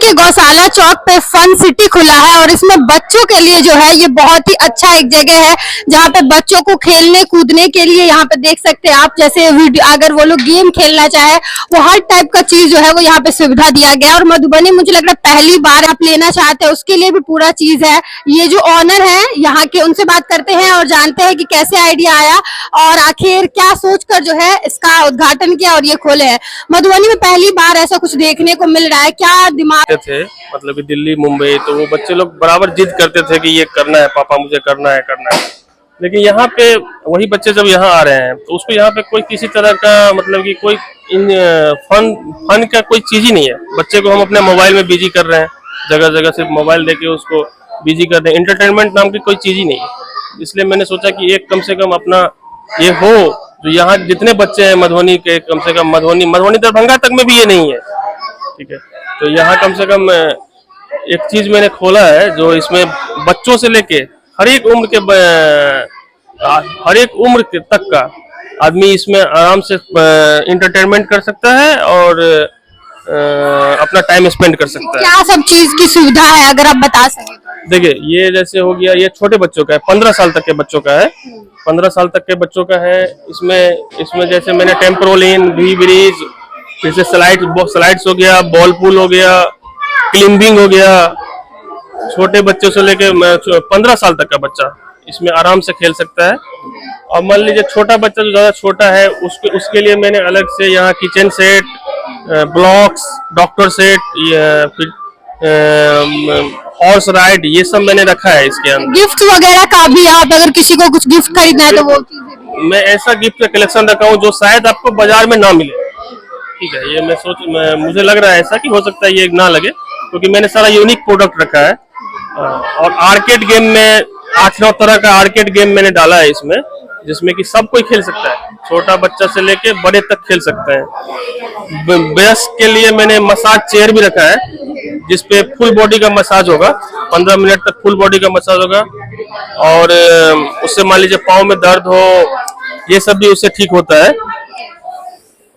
के गौशाला चौक पे फन सिटी खुला है और इसमें बच्चों के लिए जो है ये बहुत ही अच्छा एक जगह है जहाँ पे बच्चों को खेलने कूदने के लिए यहाँ पे देख सकते हैं आप। जैसे अगर वो लोग गेम खेलना चाहे वो हर टाइप का चीज जो है वो यहाँ पे सुविधा दिया गया है। और मधुबनी मुझे लग रहा है पहली बार आप लेना चाहते हैं उसके लिए भी पूरा चीज है। ये जो ऑनर है यहाँ के उनसे बात करते हैं और जानते हैं कि कैसे आइडिया आया और आखिर क्या सोचकर जो है इसका उद्घाटन किया और ये खोले हैं। मधुबनी में पहली बार ऐसा कुछ देखने को मिल रहा है, क्या दिमाग थे मतलब कि दिल्ली मुंबई तो वो बच्चे लोग बराबर जिद करते थे कि ये करना है पापा, मुझे करना है। लेकिन यहाँ पे वही बच्चे जब यहाँ आ रहे हैं तो उसको यहाँ पे कोई किसी तरह का मतलब कि कोई फन का कोई चीज ही नहीं है। बच्चे को हम अपने मोबाइल में बिजी कर रहे हैं, जगह जगह सिर्फ मोबाइल देके उसको बिजी कर रहे हैं। एंटरटेनमेंट नाम की कोई चीज ही नहीं है। इसलिए मैंने सोचा कि एक कम से कम अपना ये हो जो यहाँ जितने बच्चे हैं मधुबनी के, कम से कम मधुबनी दरभंगा तक में भी ये नहीं है, ठीक है। तो यहाँ कम से कम एक चीज मैंने खोला है जो इसमें बच्चों से लेके हर एक उम्र के तक का आदमी इसमें आराम से इंटरटेनमेंट कर सकता है और अपना टाइम स्पेंड कर सकता है। क्या सब चीज की सुविधा है अगर आप बता सकें तो? देखिए ये जैसे हो गया, ये छोटे बच्चों का है, 15 साल तक के बच्चों का है। 15 साल तक के बच्चों का है। इसमें जैसे मैंने टेम्पोलिन, वी ब्रिज, जैसे स्लाइड्स हो गया, बॉल पूल हो गया, क्लिम्बिंग हो गया। छोटे बच्चों से लेके 15 साल तक का बच्चा इसमें आराम से खेल सकता है। और मान लीजिए छोटा बच्चा जो ज्यादा छोटा है उसके लिए मैंने अलग से यहाँ kitchen set, blocks, doctor set, फिर हॉर्स राइड, ये सब मैंने रखा है इसके अंदर। गिफ्ट वगैरह का भी आप अगर किसी को कुछ गिफ्ट खरीदना है तो वो चीजें मैं ऐसा गिफ्ट का कलेक्शन रखा हूँ जो शायद आपको बाजार में ना मिले, ठीक है। ये मुझे लग रहा है ऐसा कि हो सकता है ये ना लगे क्योंकि मैंने सारा यूनिक प्रोडक्ट रखा है। और आर्केड गेम में 8-9 तरह का आर्केड गेम मैंने डाला है इसमें, जिसमें कि सब कोई खेल सकता है, छोटा बच्चा से लेके बड़े तक खेल सकते हैं। वयस्क के लिए मैंने मसाज चेयर भी रखा है जिसपे फुल बॉडी का मसाज होगा, 15 मिनट तक फुल बॉडी का मसाज होगा। और उससे मान लीजिए पाँव में दर्द हो, ये सब भी उससे ठीक होता है।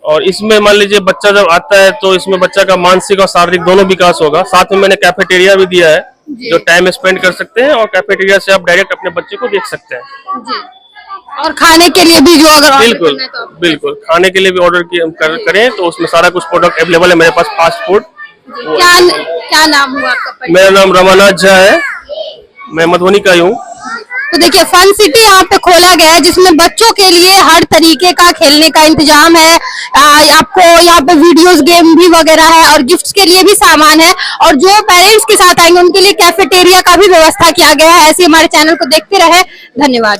और इसमें मान लीजिए बच्चा जब आता है तो इसमें बच्चा का मानसिक और शारीरिक दोनों विकास होगा। साथ में मैंने कैफेटेरिया भी दिया है जो टाइम स्पेंड कर सकते हैं और कैफेटेरिया से आप डायरेक्ट अपने बच्चे को देख सकते हैं जी। और खाने के लिए भी जो अगर बिल्कुल खाने के लिए भी ऑर्डर करें तो उसमें सारा कुछ प्रोडक्ट अवेलेबल है मेरे पास। Fast food. क्या नाम हुआ आपका? मेरा नाम रमानाथ झा है, मैं मधुबनी का ही हूँ। तो देखिए फन सिटी यहाँ पे खोला गया है जिसमें बच्चों के लिए हर तरीके का खेलने का इंतजाम है। आपको यहाँ पे वीडियोस गेम भी वगैरह है और गिफ्ट्स के लिए भी सामान है। और जो पेरेंट्स के साथ आएंगे उनके लिए कैफेटेरिया का भी व्यवस्था किया गया है। ऐसे हमारे चैनल को देखते रहे, धन्यवाद।